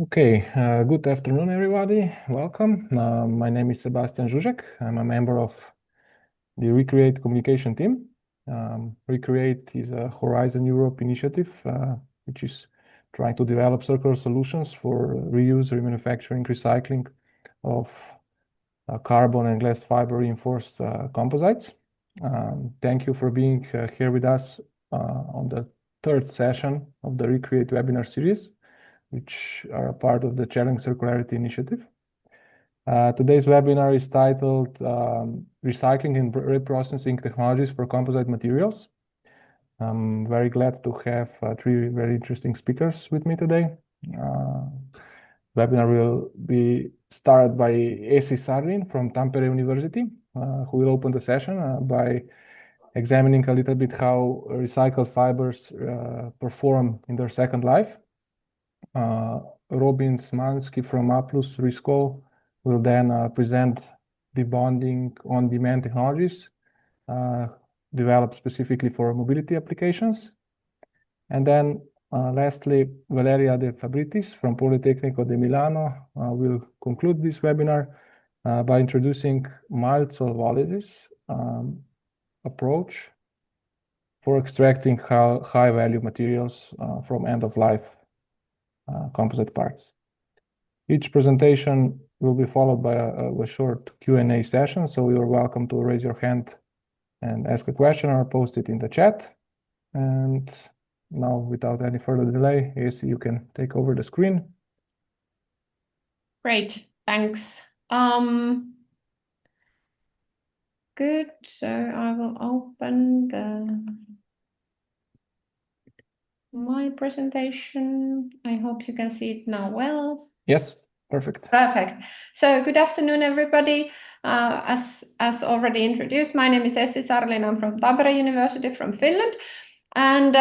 Okay, good afternoon, everybody. Welcome. My name is Sebastian Zuzek. I'm a member of the Recreate communication team. Recreate is a Horizon Europe initiative, which is trying to develop circular solutions for reuse, remanufacturing, recycling of carbon and glass fiber reinforced composites. Thank you for being here with us on the third session of the Recreate webinar series, which are a part of the Challenge Circularity Initiative. Today's webinar is titled Recycling and Reprocessing Technologies for Composite Materials. I'm very glad to have three very interesting speakers with me today. Webinar will be started by Essi Sarlin from Tampere University, who will open the session by examining a little bit how recycled fibers perform in their second life. Robin Smansky from Aplus Risco will then present debonding on-demand technologies developed specifically for mobility applications. And then lastly, Valeria De Fabritis from Politecnico di Milano will conclude this webinar by introducing mild solvolysis approach for extracting high-value materials from end-of-life composite parts. Each presentation will be followed by a short Q&A session, so you're welcome to raise your hand and ask a question or post it in the chat. And now, without any further delay, Essi, you can take over the screen. Great, thanks. Good, so I will open my presentation. I hope you can see it now well. Yes, perfect. Perfect. So good afternoon, everybody. As already introduced, my name is Essi Sarlin. I'm from Tampere University from Finland. And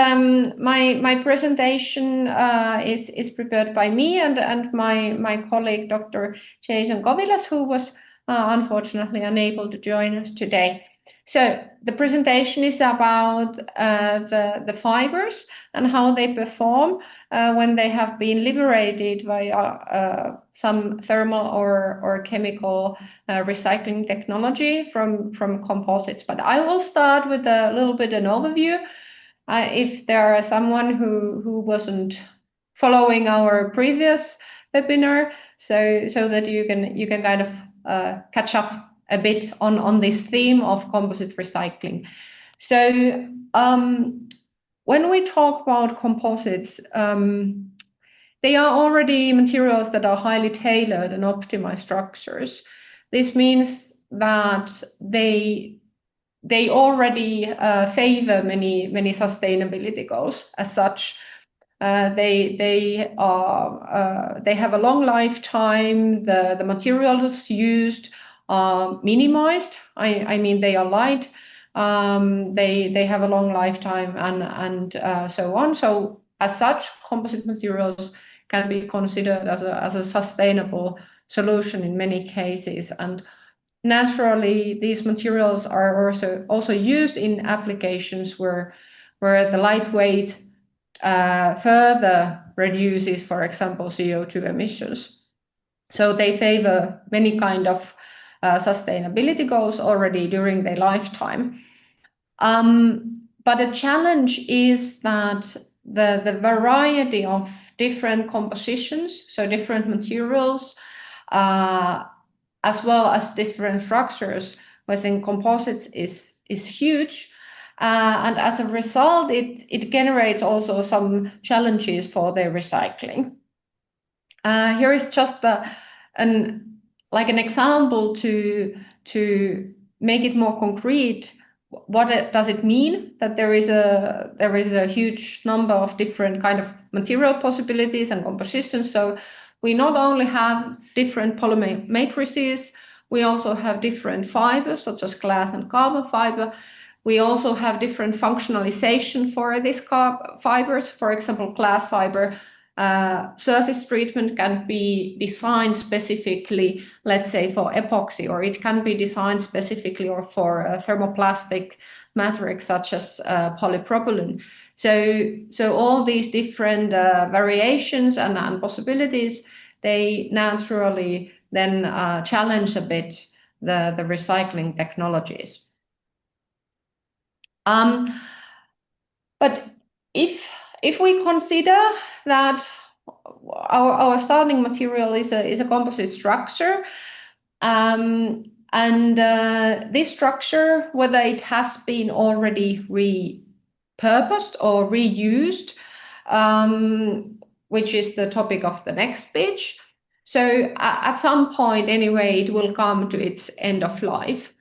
my presentation is prepared by me and my colleague, Dr. Jason Kovilas, who was unfortunately unable to join us today. So the presentation is about the fibers and how they perform when they have been liberated via some thermal or chemical recycling technology from composites. But I will start with a little bit an overview. If there are someone who wasn't following our previous webinar, so that you can kind of catch up a bit on this theme of composite recycling. So when we talk about composites, they are already materials that are highly tailored and optimized structures. This means that they already favor many sustainability goals. As such, they have a long lifetime. The materials used are minimized. I mean, they are light. They have a long lifetime and so on. So as such, composite materials can be considered as a sustainable solution in many cases. And naturally, these materials are also used in applications where the lightweight further reduces, for example, CO2 emissions. So they favor many kind of sustainability goals already during their lifetime. But the challenge is that the variety of different compositions, so different materials, as well as different structures within composites is huge. And as a result, it generates also some challenges for their recycling. Here is just an example to make it more concrete. What does it mean that there is a huge number of different kind of material possibilities and compositions? So we not only have different polymer matrices, we also have different fibers such as glass and carbon fiber. We also have different functionalization for these fibers. For example, glass fiber surface treatment can be designed specifically, let's say, for epoxy, or it can be designed specifically or for a thermoplastic matrix such as polypropylene. So all these different variations and possibilities, they naturally then challenge a bit the recycling technologies. But if we consider that our starting material is a composite structure, and this structure, whether it has been already repurposed or reused, which is the topic of the next speech. So at some point anyway, it will come to its end of life.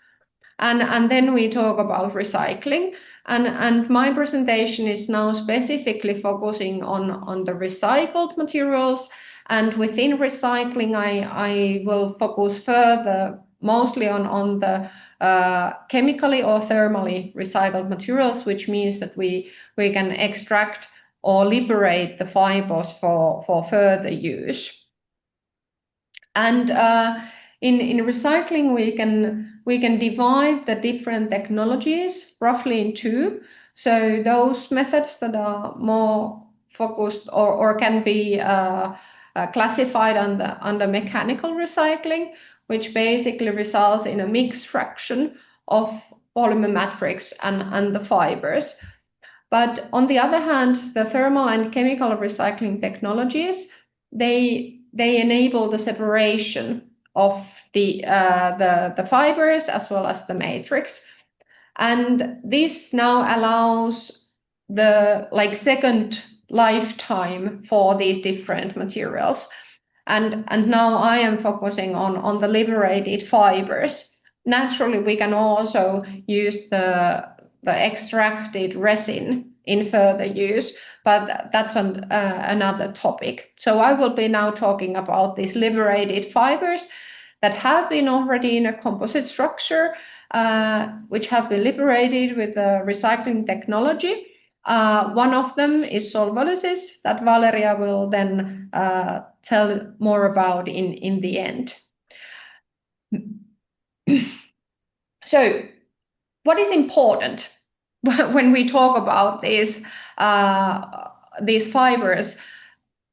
And then we talk about recycling. And my presentation is now specifically focusing on the recycled materials. And within recycling, I will focus further mostly on the chemically or thermally recycled materials, which means that we can extract or liberate the fibers for further use. And in recycling, we can divide the different technologies roughly in two. So those methods that are more focused or can be classified under mechanical recycling, which basically results in a mixed fraction of polymer matrix and the fibers. But on the other hand, the thermal and chemical recycling technologies, they enable the separation of the fibers as well as the matrix, and this now allows the second lifetime for these different materials. And now I am focusing on the liberated fibers. Naturally, we can also use the extracted resin in further use, but that's another topic. So I will be now talking about these liberated fibers that have been already in a composite structure, which have been liberated with the recycling technology. One of them is solvolysis that Valeria will then tell more about in the end. So what is important when we talk about these fibers?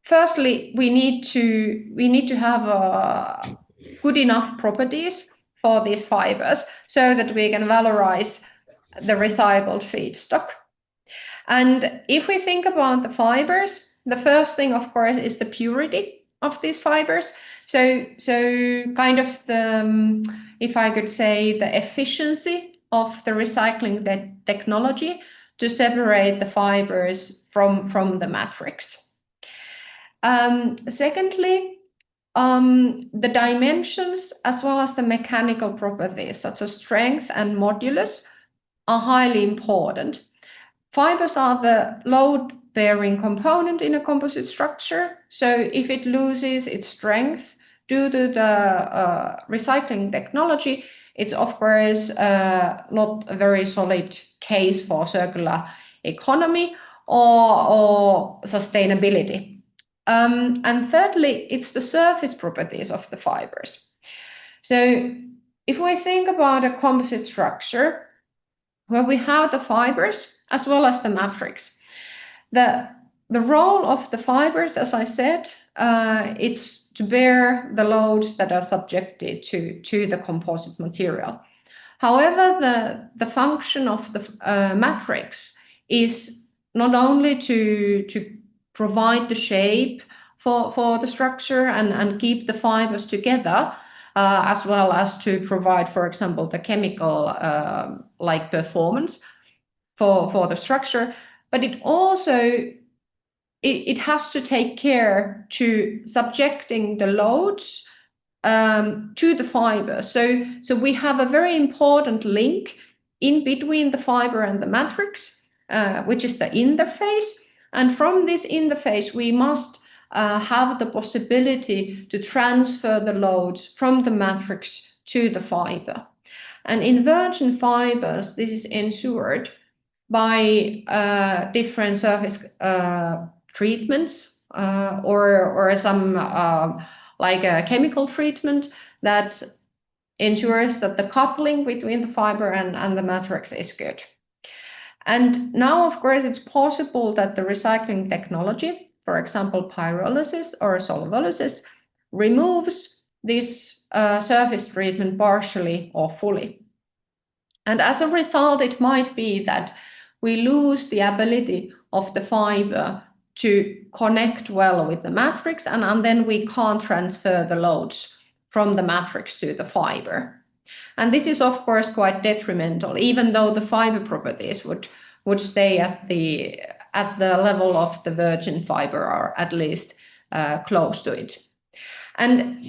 Firstly, we need to have good enough properties for these fibers so that we can valorize the recycled feedstock. And if we think about the fibers, the first thing, of course, is the purity of these fibers. So kind of the, if I could say, the efficiency of the recycling technology to separate the fibers from the matrix. Secondly, the dimensions as well as the mechanical properties such as strength and modulus are highly important. Fibers are the load-bearing component in a composite structure. So if it loses its strength due to the recycling technology, it's of course not a very solid case for circular economy or sustainability. And thirdly, it's the surface properties of the fibers. So if we think about a composite structure where we have the fibers as well as the matrix, the role of the fibers, as I said, it's to bear the loads that are subjected to the composite material. However, the function of the matrix is not only to provide the shape for the structure and keep the fibers together, as well as to provide, for example, the chemical performance for the structure, but it also it has to take care to subjecting the loads to the fiber. So we have a very important link in between the fiber and the matrix, which is the interface. And from this interface, we must have the possibility to transfer the loads from the matrix to the fiber. And in virgin fibers, this is ensured by different surface treatments or some like a chemical treatment that ensures that the coupling between the fiber and the matrix is good. And now, of course, it's possible that the recycling technology, for example, pyrolysis or solvolysis, removes this surface treatment partially or fully. And as a result, it might be that we lose the ability of the fiber to connect well with the matrix, and then we can't transfer the loads from the matrix to the fiber. And this is, of course, quite detrimental, even though the fiber properties would stay at the level of the virgin fiber, or at least close to it. And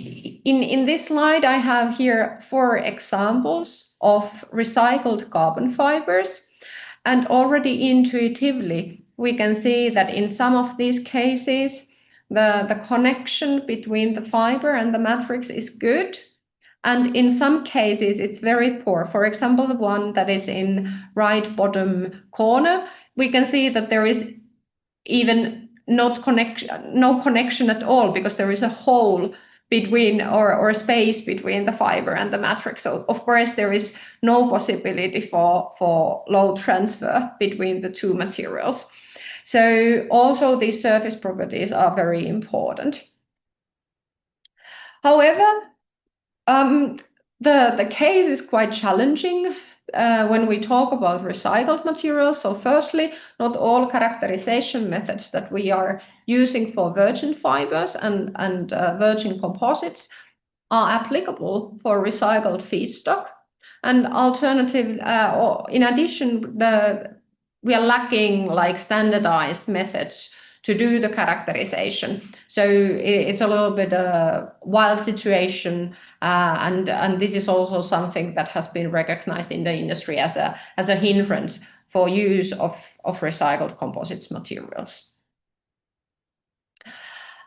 in this slide, I have here 4 examples of recycled carbon fibers. And already intuitively, we can see that in some of these cases, the connection between the fiber and the matrix is good. And in some cases, it's very poor. For example, the one that is in right bottom corner, we can see that there is even no connection at all, because there is a hole between, or space between the fiber and the matrix. So of course there is no possibility for load transfer between the two materials. So also these surface properties are very important. However, the case is quite challenging when we talk about recycled materials. So firstly, not all characterization methods that we are using for virgin fibers and virgin composites are applicable for recycled feedstock. And alternative, or in addition, we are lacking like standardized methods to do the characterization. So it's a little bit a wild situation, and this is also something that has been recognized in the industry as a hindrance for use of recycled composites materials.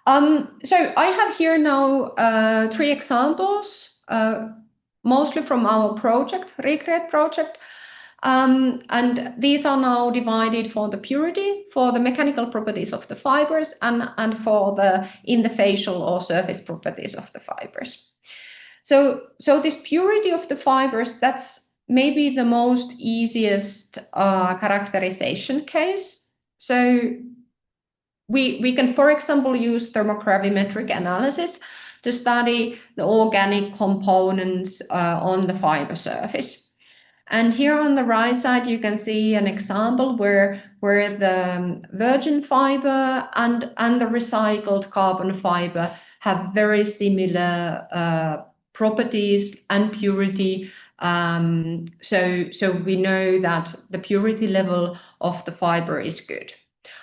So I have here now 3 examples, mostly from our project, Recreate project. And these are now divided for the purity, for the mechanical properties of the fibers, and for the interfacial or surface properties of the fibers. So this purity of the fibers, that's maybe the most easiest characterization case. So we can, for example, use thermogravimetric analysis to study the organic components on the fiber surface. And here on the right side, you can see an example where the virgin fiber and the recycled carbon fiber have very similar properties and purity. So we know that the purity level of the fiber is good.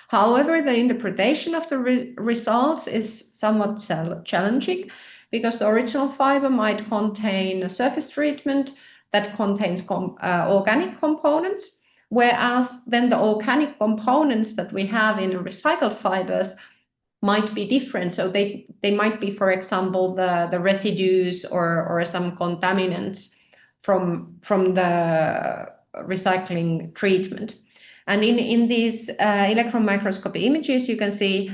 However, the interpretation of the results is somewhat challenging, because the original fiber might contain a surface treatment that contains organic components, whereas then the organic components that we have in recycled fibers might be different. So they might be, for example, the residues or some contaminants from the recycling treatment. And in these electron microscopy images, you can see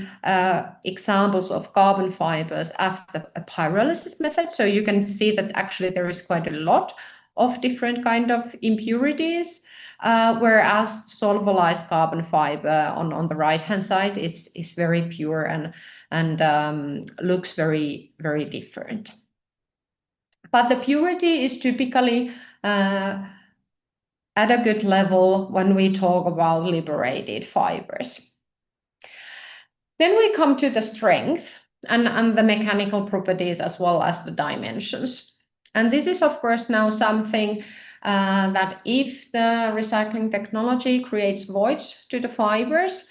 examples of carbon fibers after a pyrolysis method. So you can see that actually there is quite a lot of different kind of impurities, whereas solvolized carbon fiber on the right-hand side is very pure and looks very, very different. But the purity is typically at a good level when we talk about liberated fibers. Then we come to the strength and the mechanical properties as well as the dimensions. And this is, of course, now something that if the recycling technology creates voids to the fibers,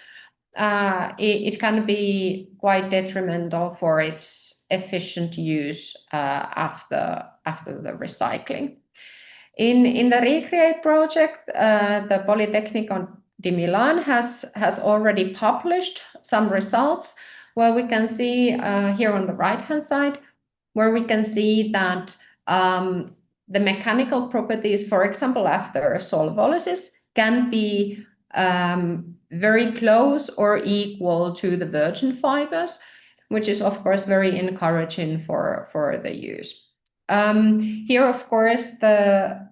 it can be quite detrimental for its efficient use after the recycling. In the Recreate project, the Polytechnic di Milan has already published some results where we can see here on the right-hand side, where we can see that the mechanical properties, for example, after solvolysis, can be very close or equal to the virgin fibers, which is, of course, very encouraging for the use. Here, of course, the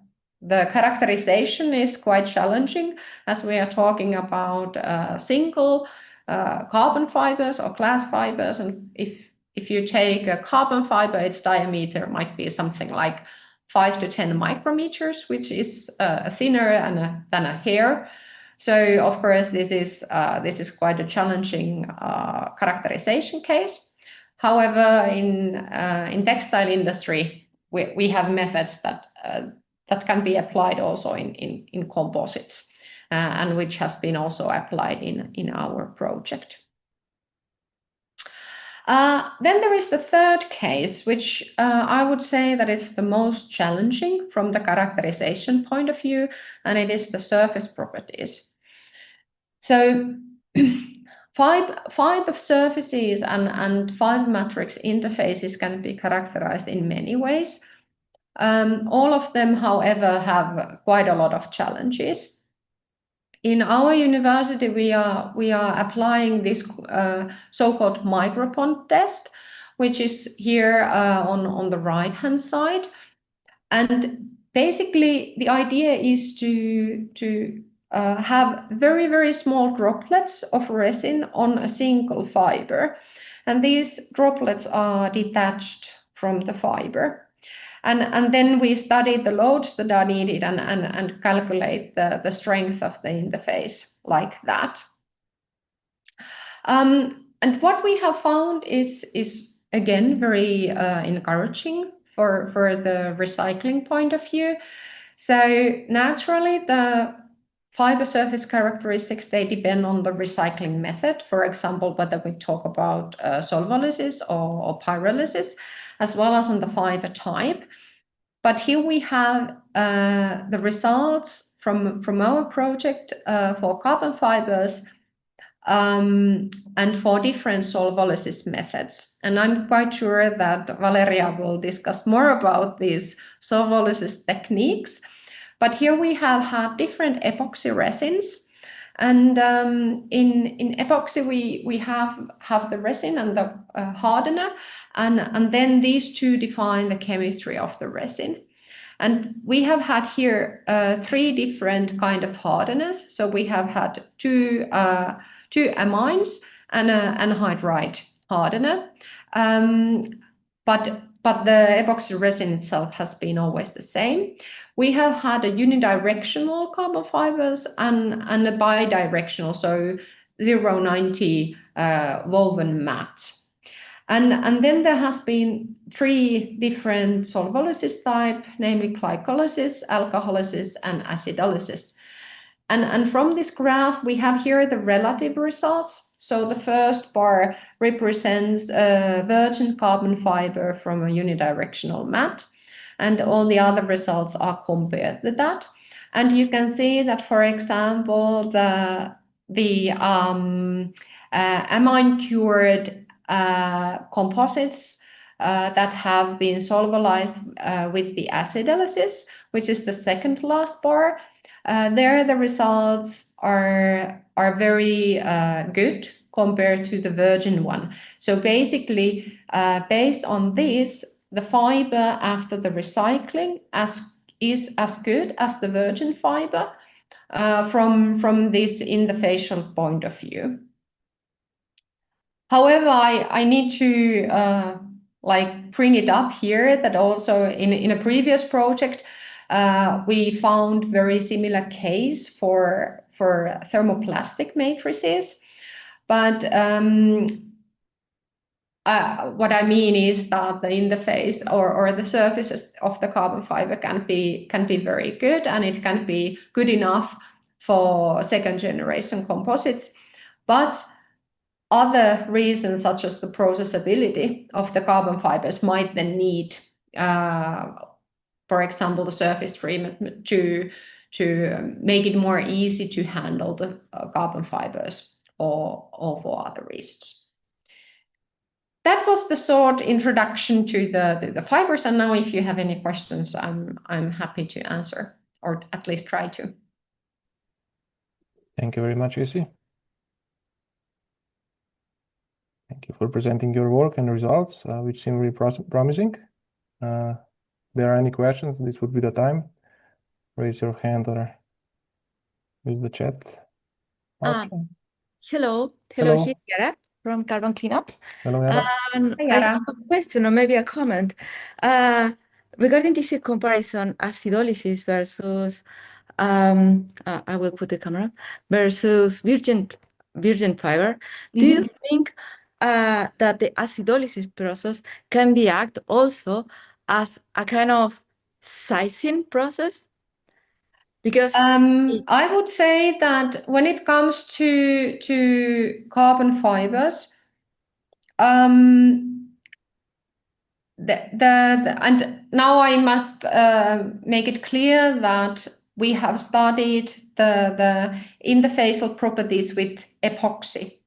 the characterization is quite challenging, as we are talking about single carbon fibers or glass fibers, and if you take a carbon fiber, its diameter might be something like 5 to 10 micrometers, which is thinner than a hair. So of course this is quite a challenging characterization case. However, in textile industry, we have methods that can be applied also in composites, and which has been also applied in our project. Then there is the third case, which I would say that is the most challenging from the characterization point of view, and it is the surface properties. So fiber surfaces and fiber matrix interfaces can be characterized in many ways. All of them, however, have quite a lot of challenges. In our university, we are applying this so-called micropond test, which is here on the right-hand side. And basically, the idea is to have very, very small droplets of resin on a single fiber. And these droplets are detached from the fiber. And then we study the loads that are needed and calculate the strength of the interface like that. And what we have found is again very encouraging for the recycling point of view. So naturally, the fiber surface characteristics, they depend on the recycling method. For example, whether we talk about solvolysis or pyrolysis, as well as on the fiber type. But here we have the results from our project for carbon fibers and for different solvolysis methods. And I'm quite sure that Valeria will discuss more about these solvolysis techniques. But here we have had different epoxy resins. And in epoxy, we have the resin and the hardener, and then these two define the chemistry of the resin. And we have had here 3 different kind of hardeners. So we have had two amines and an anhydride hardener. But the epoxy resin itself has been always the same. We have had a unidirectional carbon fibers and a bidirectional, so 090 woven mat. And then there has been 3 different solvolysis type, namely glycolysis, alcoholysis, and acidolysis. And from this graph, we have here the relative results. So the first bar represents a virgin carbon fiber from a unidirectional mat, and all the other results are compared with that. And you can see that, for example, the amine cured composites that have been solvolized with the acidolysis, which is the second last bar, there the results are very good compared to the virgin one. So basically, based on this, the fiber after the recycling is as good as the virgin fiber from this interfacial point of view. However, I need to bring it up here that also in a previous project we found very similar case for thermoplastic matrices, but what I mean is that the interface or the surfaces of the carbon fiber can be very good, and it can be good enough for second generation composites, but other reasons, such as the processability of the carbon fibers, might then need, for example, the surface treatment to make it more easy to handle the carbon fibers, or for other reasons. That was the short introduction to the fibers, and now if you have any questions, I'm happy to answer, or at least try to. Thank you very much, Jussi. Thank you for presenting your work and results, which seem really promising. If there are any questions, this would be the time. raise your hand or use the chat Uh, option. Hello, Hello. here's Yara from Carbon Cleanup. Hello, Yara. And Hi, I Yara. have a question or maybe a comment regarding this comparison acidolysis versus I will put the camera versus virgin fiber. Do you think that the acidolysis process can be act also as a kind of sizing process? Because I would say that when it comes to carbon fibers, um, and now I must make it clear that we have studied the interfacial properties with epoxy.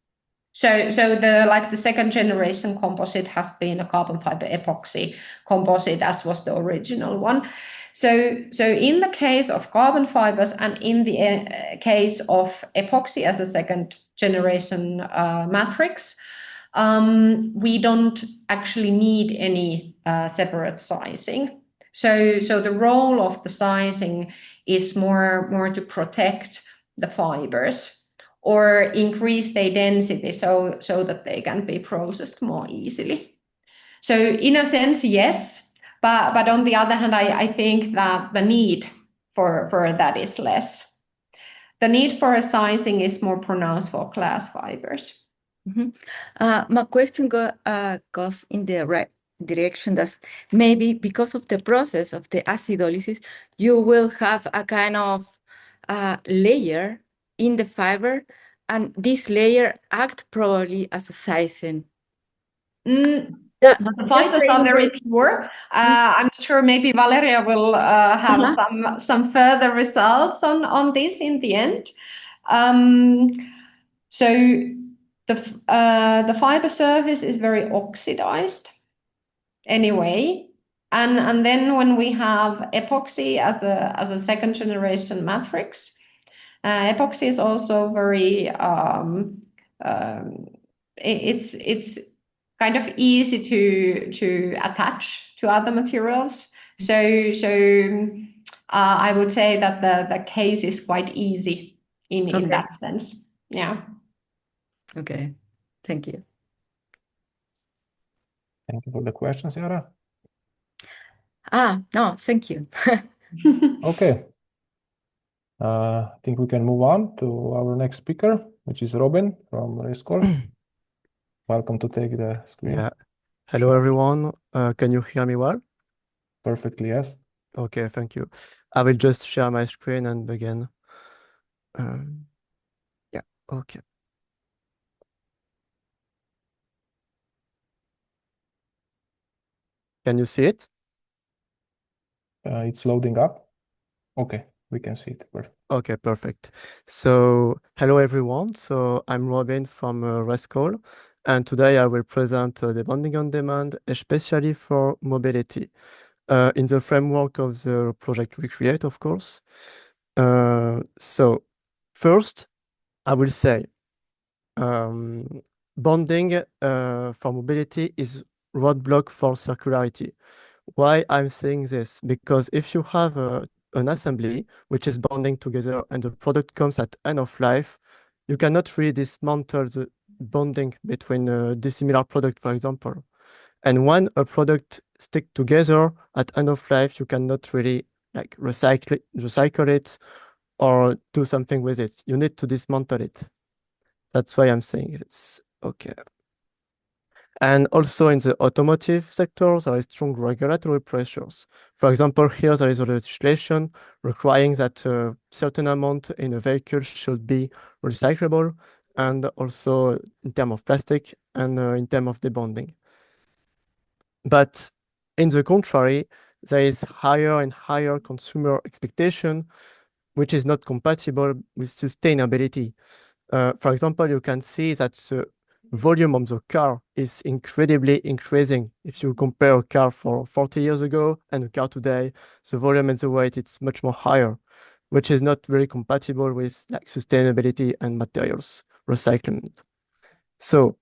So the second generation composite has been a carbon fiber epoxy composite, as was the original one. So in the case of carbon fibers and in the case of epoxy as a second generation matrix, we don't actually need any separate sizing. So the role of the sizing is more to protect the fibers or increase their density so that they can be processed more easily. So in a sense, yes, but on the other hand, I think that the need for that is less. The need for a sizing is more pronounced for glass fibers. My question goes in the right direction. That maybe because of the process of the acidolysis, you will have a kind of layer in the fiber, and this layer act probably as a sizing. The fibers are very pure. Mhm. I'm not sure. Maybe Valeria will have some further results on this in the end. So the fiber surface is very oxidized anyway, and then when we have epoxy as a second generation matrix, epoxy is also very it's kind of easy to attach to other materials. So I would say that the case is quite easy in that sense. Yeah. Okay. Thank you. Thank you for the questions, Yara. No, thank you. Okay. I think we can move on to our next speaker, which is Robin from Rescore. Welcome to take the screen. Yeah. Hello, everyone. Can you hear me well? Perfectly, yes. Okay, thank you. I will just share my screen and begin. Yeah, okay. Can you see it? It's loading up. Okay, we can see it. Perfect. Okay, perfect. So, hello, everyone. So, I'm Robin from Rescall, and today I will present the bonding on demand, especially for mobility, in the framework of the project Recreate, of course. So, first, I will say bonding for mobility is roadblock for circularity. Why I'm saying this? Because if you have an assembly which is bonding together and the product comes at end of life, you cannot really dismantle the bonding between dissimilar product, for example. And when a product stick together at end of life, you cannot really like recycle it or do something with it. You need to dismantle it. That's why I'm saying this. Okay. And also in the automotive sector, there is strong regulatory pressures. For example, here there is a legislation requiring that a certain amount in a vehicle should be recyclable, and also in terms of plastic and in terms of debonding. But in the contrary, there is higher and higher consumer expectation, which is not compatible with sustainability. For example, you can see that the volume of the car is incredibly increasing. If you compare a car for 40 years ago and a car today, the volume and the weight, it's much more higher, which is not very compatible with like sustainability and materials recycling. So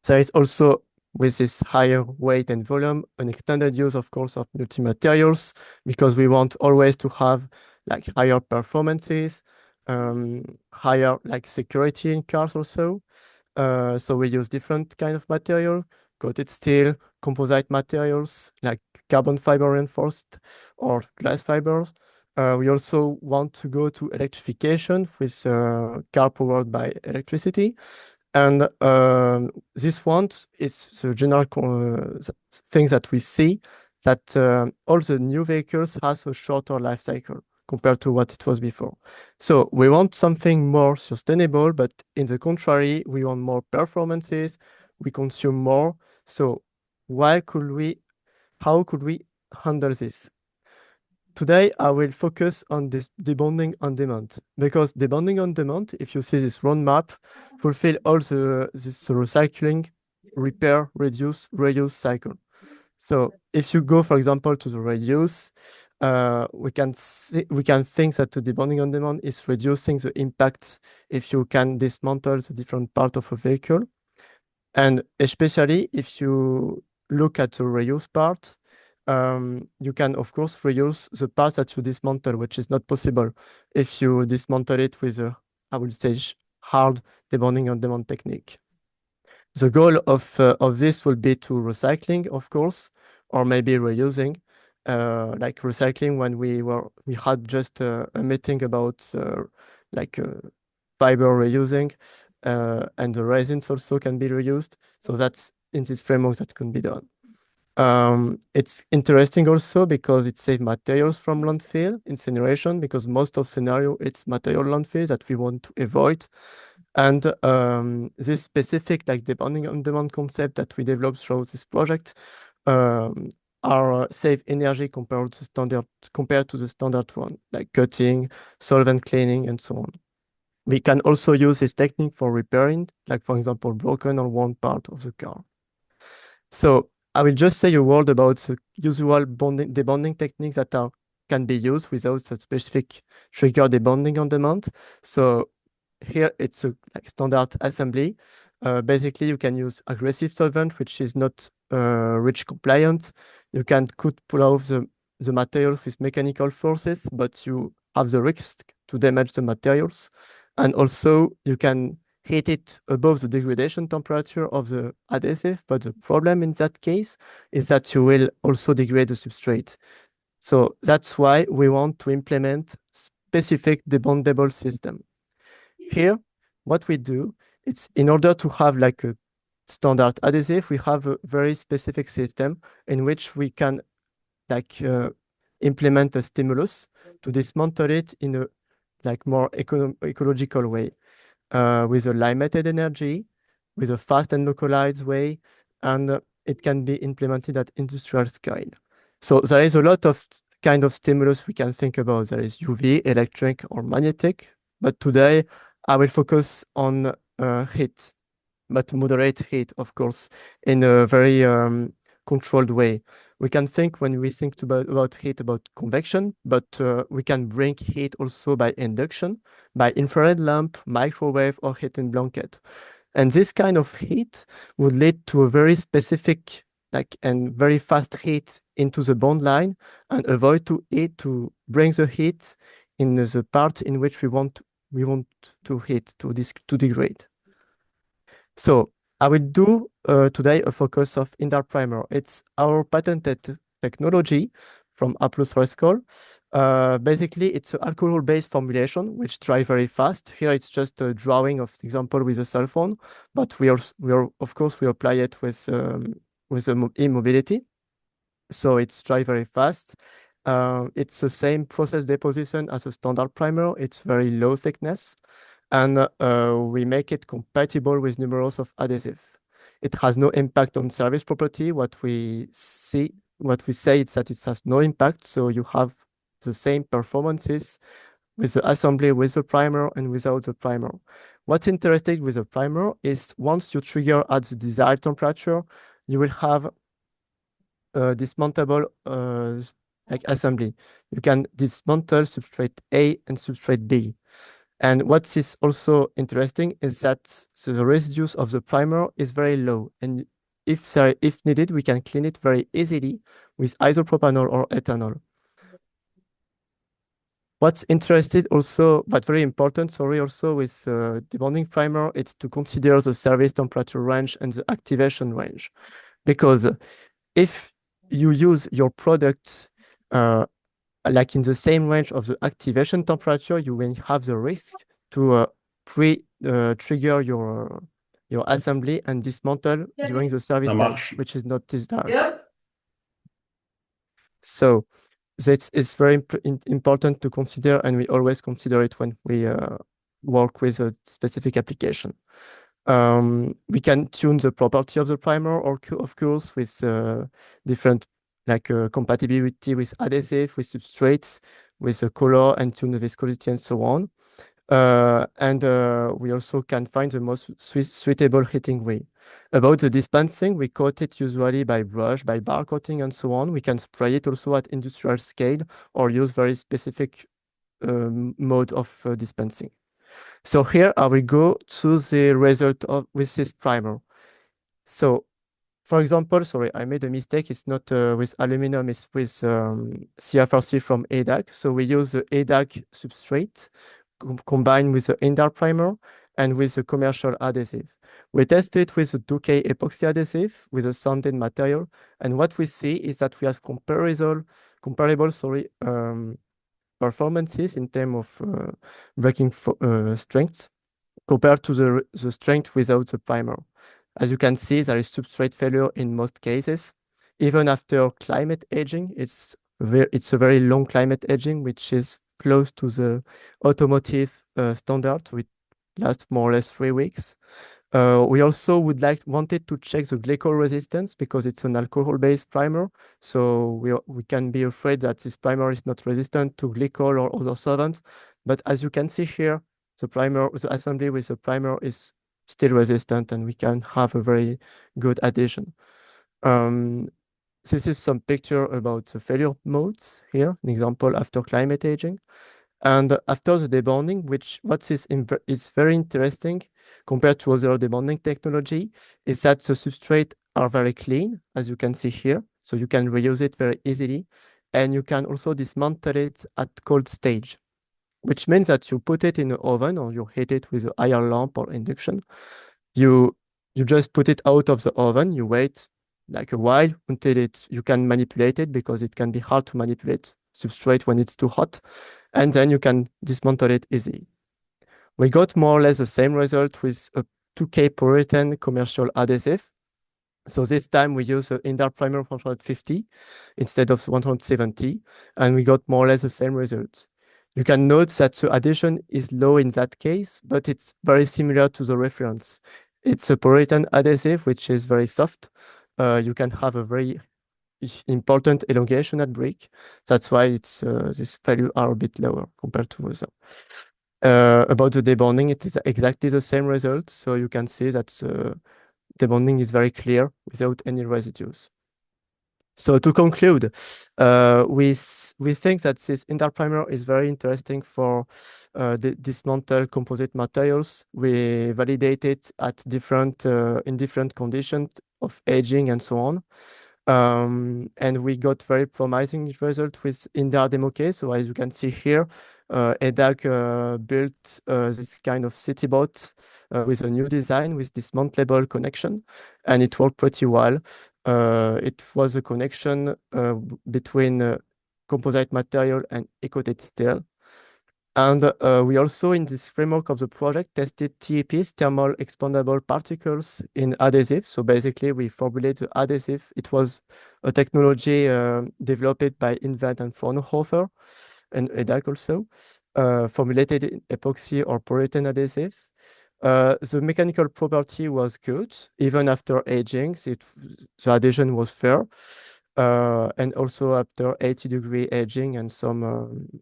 there is also with this higher weight and volume, an extended use, of course, of multi-materials, because we want always to have like higher performances, higher like security in cars also. So we use different kind of material, coated steel, composite materials like carbon fiber reinforced or glass fibers. We also want to go to electrification with car powered by electricity. And this one is the general thing that we see, that all the new vehicles has a shorter life cycle compared to what it was before. So we want something more sustainable, but in the contrary, we want more performances, we consume more. So how could we handle this? Today, I will focus on this debonding on demand, because debonding on demand, if you see this roadmap, fulfill all this recycling, repair, reduce, reuse cycle. So if you go, for example, to the reduce, we can think that the debonding on demand is reducing the impact if you can dismantle the different part of a vehicle. And especially if you look at the reuse part, you can, of course, reuse the parts that you dismantle, which is not possible if you dismantle it with a, I would say, hard debonding on demand technique. The goal of this will be to recycling, of course, or maybe reusing, like recycling when we had just a meeting about fiber reusing, and the resins also can be reused. So that's in this framework that can be done. It's interesting also because it saves materials from landfill incineration, because most of scenario it's material landfill that we want to avoid. And this specific like debonding on demand concept that we developed through this project are save energy compared to the standard one, like cutting, solvent cleaning, and so on. We can also use this technique for repairing, like for example, broken or worn part of the car. So I will just say a word about the usual debonding techniques that can be used without a specific trigger debonding on demand. So here it's a standard assembly. Basically, you can use aggressive solvent, which is not REACH compliant. You can pull off the materials with mechanical forces, but you have the risk to damage the materials. And also, you can heat it above the degradation temperature of the adhesive, but the problem in that case is that you will also degrade the substrate. So that's why we want to implement specific debondable system. Here, what we do, it's in order to have like a standard adhesive, we have a very specific system in which we can implement a stimulus to dismantle it in a more ecological way, with a limited energy, with a fast and localized way, and it can be implemented at industrial scale. So there is a lot of kind of stimulus we can think about. There is UV, electric, or magnetic, but today I will focus on heat, but moderate heat, of course, in a very controlled way. We can think when we think about heat about convection, but we can bring heat also by induction, by infrared lamp, microwave, or heating blanket. And this kind of heat would lead to a very specific and very fast heat into the bond line, and avoid to bring the heat in the part in which we want to heat to degrade. So I will do today a focus of Indar Primer. It's our patented technology from A+ Rescol. Basically, it's an alcohol-based formulation which dry very fast. Here, it's just a drawing of example with a cell phone, but we of course we apply it with e-mobility. So it's dry very fast. It's the same process deposition as a standard primer. It's very low thickness, and we make it compatible with numerous of adhesive. It has no impact on service property. What we say is that it has no impact. So you have the same performances with the assembly, with the primer, and without the primer. What's interesting with the primer is once you trigger at the desired temperature, you will have dismantleable assembly. You can dismantle substrate A and substrate B. And what is also interesting is that the residues of the primer is very low, and if needed, we can clean it very easily with isopropanol or ethanol. What's interested also, but very important, sorry, also with the bonding primer, it's to consider the service temperature range and the activation range. Because if you use your product like in the same range of the activation temperature, you will have the risk to trigger your assembly and dismantle during the service time, which is not desired. Yep. So that is very important to consider, and we always consider it when we work with a specific application. We can tune the property of the primer, or of course, with different compatibility with adhesive, with substrates, with the color, and tune the viscosity and so on. And we also can find the most suitable heating way. About the dispensing, we coat it usually by brush, by bar coating, and so on. We can spray it also at industrial scale or use very specific mode of dispensing. So here I will go to the result with this primer. So, for example, sorry, I made a mistake. It's not with aluminum, it's with CFRC from ADAC. So we use the ADAC substrate combined with the Indar primer and with the commercial adhesive. We test it with a 2K epoxy adhesive with a sanded material. And what we see is that we have comparable performances in terms of breaking strengths compared to the strength without the primer. As you can see, there is substrate failure in most cases. Even after climate aging, it's a very long climate aging, which is close to the automotive standard, which lasts more or less 3 weeks. We also wanted to check the glycol resistance because it's an alcohol-based primer. So we can be afraid that this primer is not resistant to glycol or other solvents. But as you can see here, the assembly with the primer is still resistant, and we can have a very good adhesion. This is some picture about the failure modes here, an example after climate aging. And after the debonding, what is very interesting compared to other debonding technology is that the substrate are very clean, as you can see here. So you can reuse it very easily, and you can also dismantle it at cold stage, which means that you put it in the oven or you heat it with a higher lamp or induction. You just put it out of the oven, you wait like a while until you can manipulate it, because it can be hard to manipulate substrate when it's too hot, and then you can dismantle it easily. We got more or less the same result with a 2K polyurethane commercial adhesive. So this time we use the Indar primer 150 instead of 170, and we got more or less the same results. You can note that the adhesion is low in that case, but it's very similar to the reference. It's a polyurethane adhesive, which is very soft. You can have a very important elongation at brick. That's why this value are a bit lower compared to other. About the debonding, it is exactly the same result. So you can see that debonding is very clear without any residues. So to conclude, we think that this Indar primer is very interesting for the dismantle composite materials. We validate it at in different conditions of aging and so on. And we got very promising result with Indar demo case. So as you can see here, EDAC built this kind of city bot with a new design with dismantleable connection, and it worked pretty well. It was a connection between composite material and coated steel. And we also, in this framework of the project, tested TEPs, thermal expandable particles, in adhesive. So basically, we formulate the adhesive. It was a technology developed by Invent and Fraunhofer, and EDAC also, formulated in epoxy or polyurethane adhesive. The mechanical property was good, even after aging. The adhesion was fair, and also after 80-degree aging and some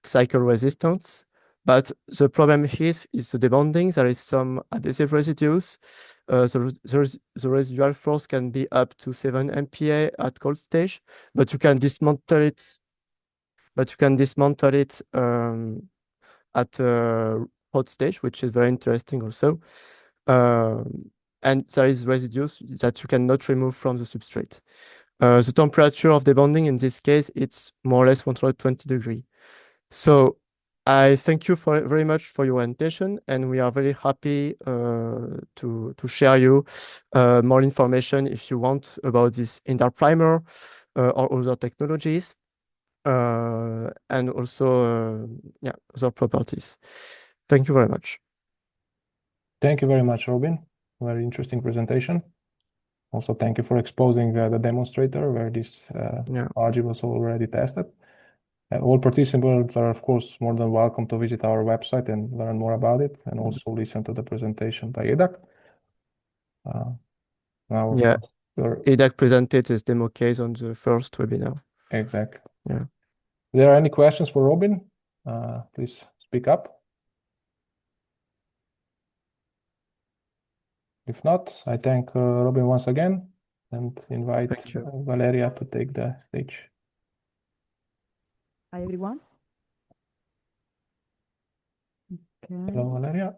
cycle resistance. But the problem here is the debonding. There is some adhesive residues. The residual force can be up to 7 MPa at cold stage, but you can dismantle it. At hot stage, which is very interesting also. and there is residues that you cannot remove from the substrate. The temperature of the bonding in this case, it's more or less 120 degrees. So I thank you very much for your attention, and we are very happy to share you more information if you want about this Ender primer or other technologies, and also yeah, other properties. Thank you very much. Thank you very much, Robin. Very interesting presentation. Also, thank you for exposing the demonstrator where this technology was already tested. All participants are, of course, more than welcome to visit our website and learn more about it, and also listen to the presentation by EDAC. Now, of course, EDAC presented his demo case on the first webinar. Exactly. Yeah. If there are any questions for Robin, please speak up. If not, I thank Robin once again and invite Valeria to take the stage. Hi, everyone. Okay. Hello, Valeria.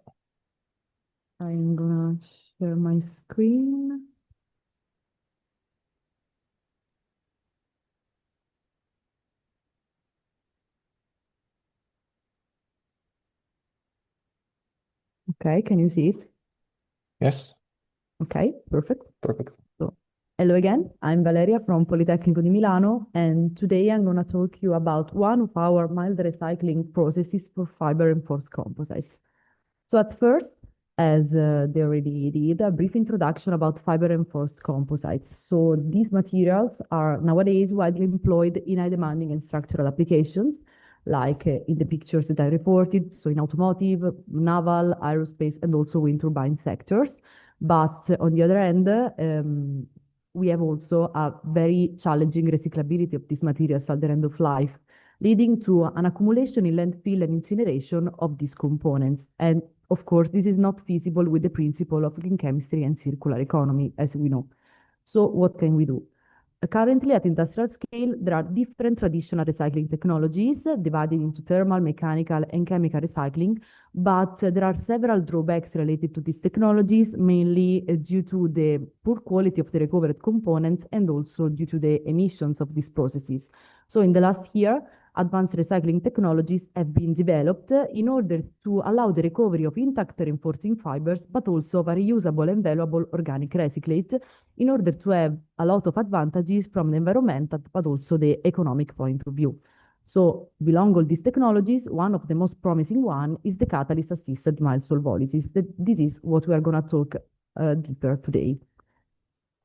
I'm gonna share my screen. Okay, can you see it? Yes. Okay, perfect. Perfect. So, hello again, I'm Valeria from Politecnico di Milano, and today I'm gonna talk you about one of our mild recycling processes for fiber-reinforced composites. So at first, as they already did, a brief introduction about fiber-reinforced composites. So these materials are nowadays widely employed in high demanding and structural applications, like in the pictures that I reported, so in automotive, naval, aerospace, and also wind turbine sectors. But on the other hand, we have also a very challenging recyclability of these materials at their end of life, leading to an accumulation in landfill and incineration of these components. And of course, this is not feasible with the principle of green chemistry and circular economy, as we know. So what can we do? Currently, at industrial scale, there are different traditional recycling technologies divided into thermal, mechanical, and chemical recycling, but there are several drawbacks related to these technologies, mainly due to the poor quality of the recovered components and also due to the emissions of these processes. So in the last year, advanced recycling technologies have been developed in order to allow the recovery of intact reinforcing fibers, but also of a reusable and valuable organic recyclate in order to have a lot of advantages from the environmental, but also the economic point of view. So belong all these technologies, one of the most promising one is the catalyst-assisted mild solvolysis. This is what we are going to talk deeper today.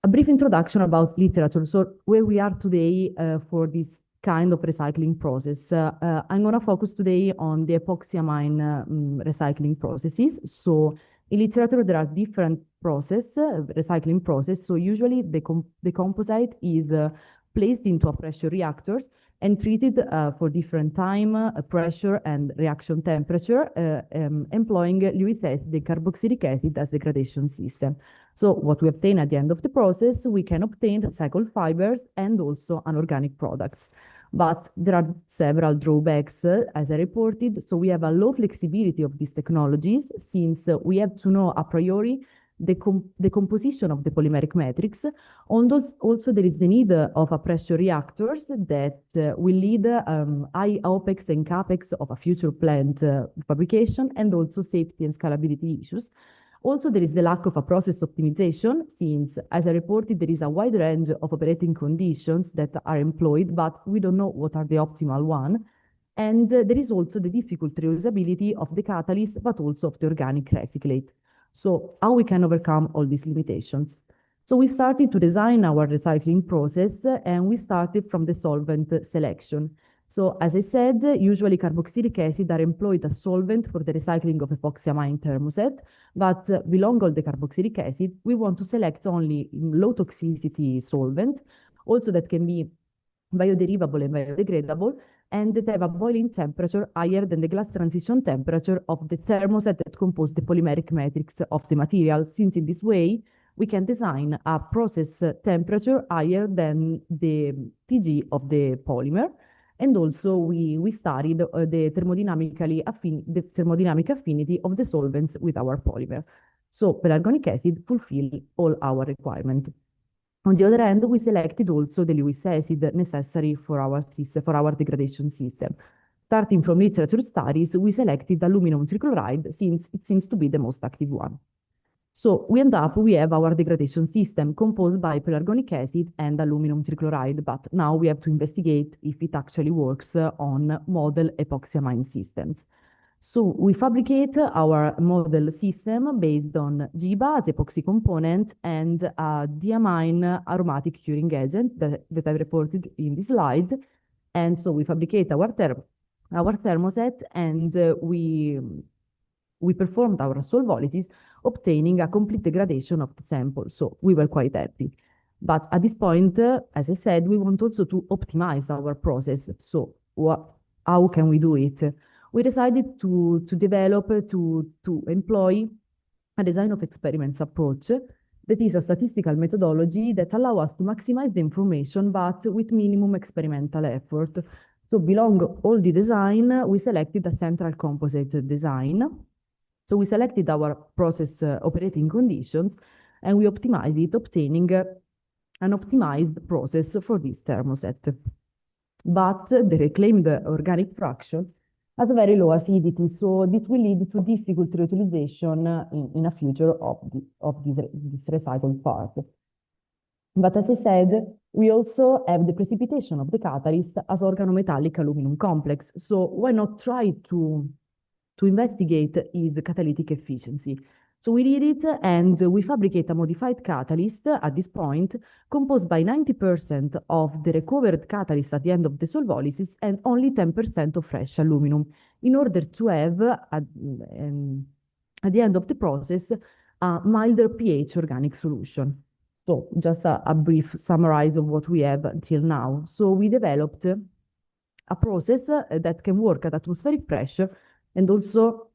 A brief introduction about literature. So where we are today for this kind of recycling process. I'm going to focus today on the epoxyamine recycling processes. So in literature, there are different recycling process. So usually the composite is placed into a pressure reactors and treated for different time, pressure, and reaction temperature, employing Lewis acid and carboxylic acid as degradation system. So what we obtain at the end of the process, we can obtain recycled fibers and also anorganic products. But there are several drawbacks, as I reported. So we have a low flexibility of these technologies, since we have to know a priori the composition of the polymeric matrix. Also, there is the need of a pressure reactors that will lead high OPEX and CAPEX of a future plant fabrication, and also safety and scalability issues. Also, there is the lack of a process optimization, since, as I reported, there is a wide range of operating conditions that are employed, but we don't know what are the optimal one. And there is also the difficult reusability of the catalyst, but also of the organic recyclate. So how we can overcome all these limitations? So we started to design our recycling process, and we started from the solvent selection. So as I said, usually carboxylic acid are employed as solvent for the recycling of epoxyamine thermoset, but belong all the carboxylic acid, we want to select only low toxicity solvent, also that can be biodegradable and biodegradable, and that have a boiling temperature higher than the glass transition temperature of the thermoset that compose the polymeric matrix of the material, since in this way, we can design a process temperature higher than the Tg of the polymer. And also we studied the thermodynamic affinity of the solvents with our polymer. So pelargonic acid fulfill all our requirements. On the other hand, we selected also the Lewis acid necessary for our degradation system. Starting from literature studies, we selected aluminum trichloride since it seems to be the most active one. So we have our degradation system composed by pelargonic acid and aluminum trichloride, but now we have to investigate if it actually works on model epoxyamine systems. So we fabricate our model system based on GBA as epoxy component and a diamine aromatic curing agent that I reported in this slide. And so we fabricate our thermoset and we performed our solvolysis, obtaining a complete degradation of the sample. So we were quite happy. But at this point, as I said, we want also to optimize our process. So how can we do it? We decided to employ a design of experiments approach that is a statistical methodology that allows us to maximize the information, but with minimum experimental effort. So below all the design, we selected a central composite design. So we selected our process operating conditions and we optimized it, obtaining an optimized process for this thermoset. But the reclaimed organic fraction has a very low acidity, so this will lead to difficult reutilization in a future of this recycled part. But as I said, we also have the precipitation of the catalyst as organometallic aluminum complex. So why not try to investigate its catalytic efficiency? So we did it and we fabricate a modified catalyst at this point composed by 90% of the recovered catalyst at the end of the solvolysis and only 10% of fresh aluminum in order to have at the end of the process a milder pH organic solution. So just a brief summarize of what we have until now. So we developed a process that can work at atmospheric pressure and also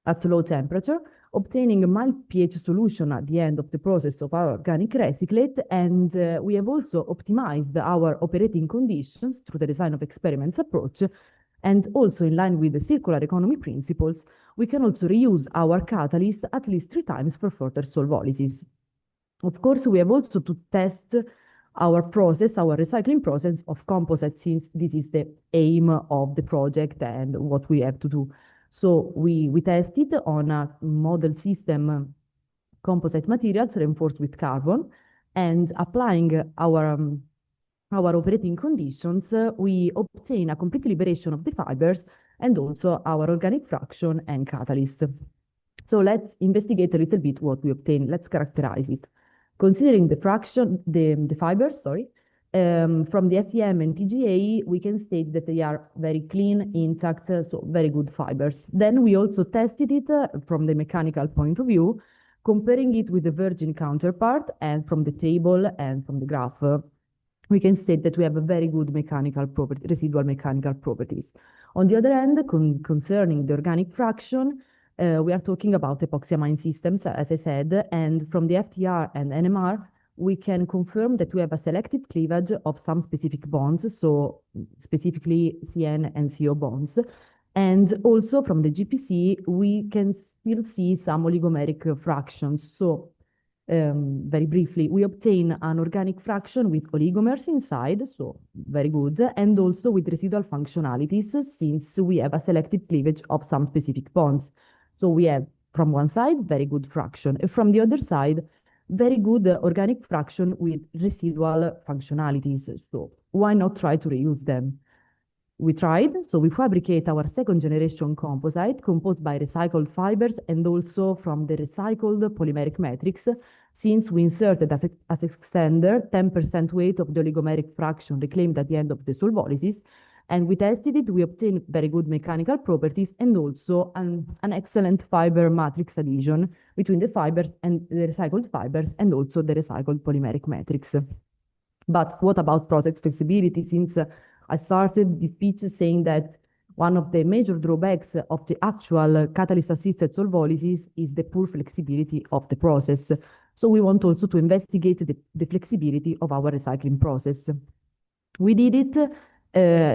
at low temperature, obtaining a mild pH solution at the end of the process of our organic recyclate. And we have also optimized our operating conditions through the design of experiments approach. And also in line with the circular economy principles, we can also reuse our catalyst at least 3 times for further solvolysis. Of course, we have also to test our process, our recycling process of composite, since this is the aim of the project and what we have to do. So we tested on a model system composite materials reinforced with carbon, and applying our operating conditions, we obtain a complete liberation of the fibers and also our organic fraction and catalyst. So let's investigate a little bit what we obtain. Let's characterize it. Considering the fraction, the fibers, from the SEM and TGA, we can state that they are very clean, intact, so very good fibers. Then we also tested it from the mechanical point of view, comparing it with the virgin counterpart, and from the table and from the graph, we can state that we have a very good residual mechanical properties. On the other hand, concerning the organic fraction, we are talking about epoxyamine systems, as I said, and from the FTR and NMR, we can confirm that we have a selective cleavage of some specific bonds, so specifically CN and CO bonds. And also from the GPC, we can still see some oligomeric fractions. So very briefly, we obtain an organic fraction with oligomers inside, so very good, and also with residual functionalities, since we have a selective cleavage of some specific bonds. So we have, from one side, very good fraction, and from the other side, very good organic fraction with residual functionalities. So why not try to reuse them? We tried, so we fabricate our second generation composite composed by recycled fibers and also from the recycled polymeric matrix, since we inserted as extender 10% weight of the oligomeric fraction reclaimed at the end of the solvolysis. And we tested it, we obtained very good mechanical properties and also an excellent fiber matrix adhesion between the fibers and the recycled fibers and also the recycled polymeric matrix. But what about process flexibility? Since I started this speech saying that one of the major drawbacks of the actual catalyst-assisted solvolysis is the poor flexibility of the process. So we want also to investigate the flexibility of our recycling process. We did it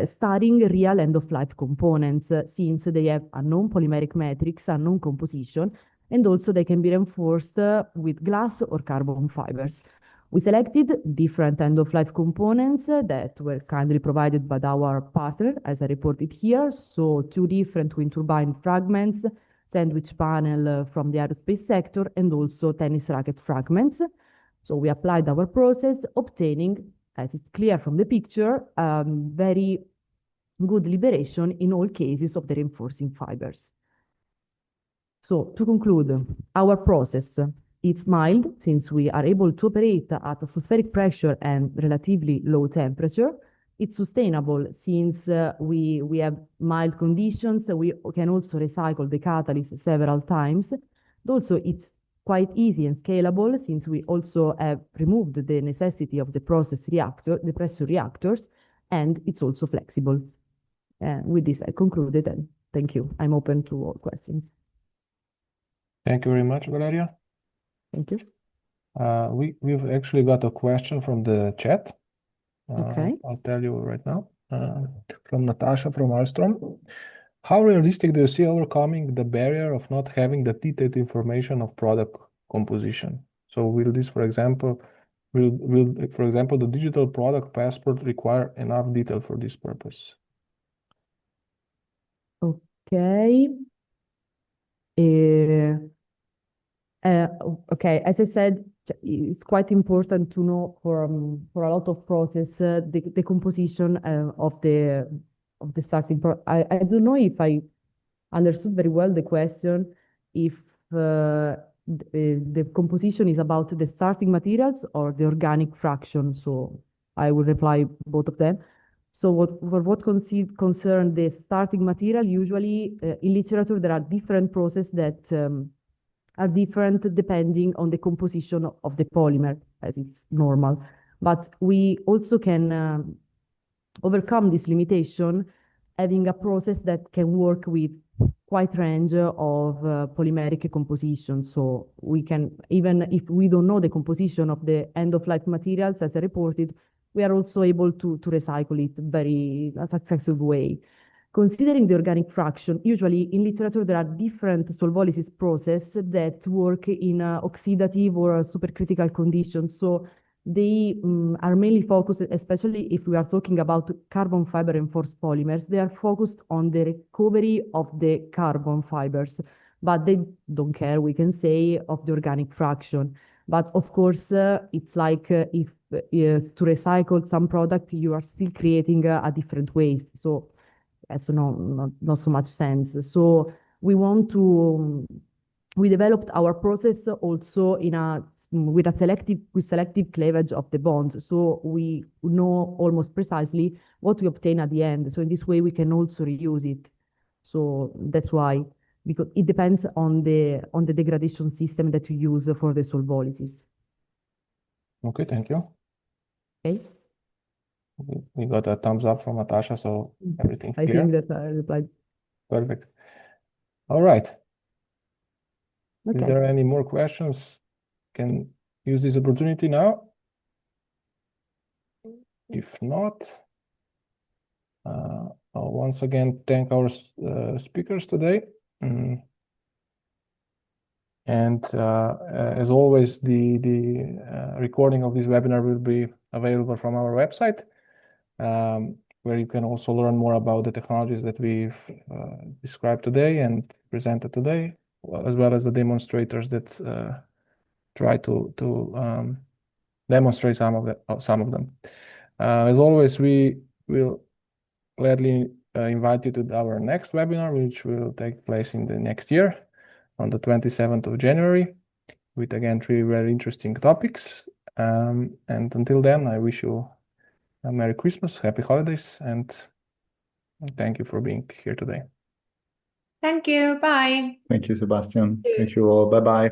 studying real end-of-life components, since they have a known polymeric matrix, a known composition, and also they can be reinforced with glass or carbon fibers. We selected different end-of-life components that were kindly provided by our partner, as I reported here. So 2 different wind turbine fragments, sandwich panel from the aerospace sector, and also tennis racket fragments. So we applied our process, obtaining, as it's clear from the picture, very good liberation in all cases of the reinforcing fibers. So to conclude, our process is mild since we are able to operate at atmospheric pressure and relatively low temperature. It's sustainable since we have mild conditions. We can also recycle the catalyst several times. Also, it's quite easy and scalable since we also have removed the necessity of the process reactor, the pressure reactors, and it's also flexible. With this, I concluded, and thank you. I'm open to all questions. Thank you very much, Valeria. Thank you. We've actually got a question from the chat. Okay. I'll tell you right now. From Natasha from Alstrom. How realistic do you see overcoming the barrier of not having the detailed information of product composition? So will this, for example, the digital product passport require enough detail for this purpose? Okay. Okay, as I said, it's quite important to know for a lot of process the composition of the starting. I don't know if I understood very well the question. If the composition is about the starting materials or the organic fraction, so I will reply both of them. So what concern the starting material, usually in literature there are different processes that are different depending on the composition of the polymer, as it's normal. But we also can overcome this limitation having a process that can work with quite range of polymeric composition. So we can, even if we don't know the composition of the end-of-life materials as I reported, we are also able to recycle it very successful way. Considering the organic fraction, usually in literature there are different solvolysis processes that work in oxidative or supercritical conditions. So they are mainly focused, especially if we are talking about carbon fiber reinforced polymers, they are focused on the recovery of the carbon fibers, but they don't care, we can say, of the organic fraction. But of course, it's like if to recycle some product, you are still creating a different waste. So that's not so much sense. So we want to, we developed our process also with selective cleavage of the bonds. So we know almost precisely what we obtain at the end. So in this way, we can also reuse it. So that's why, because it depends on the degradation system that you use for the solvolysis. Okay, thank you. Okay. We got a thumbs up from Natasha, so everything's I clear. think that I replied. Perfect. All right. Okay. If there are any more questions, can use this opportunity now. If not, I'll once again thank our speakers today. And as always, the recording of this webinar will be available from our website, where you can also learn more about the technologies that we've described today and presented today, as well as the demonstrators that try to demonstrate some of them. As always, we will gladly invite you to our next webinar, which will take place in the next year on the 27th of January, with again 3 very interesting topics. And until then, I wish you a Merry Christmas, Happy Holidays, and thank you for being here today. Thank you. Bye. Thank you, Sebastian. Thank you all. Bye-bye.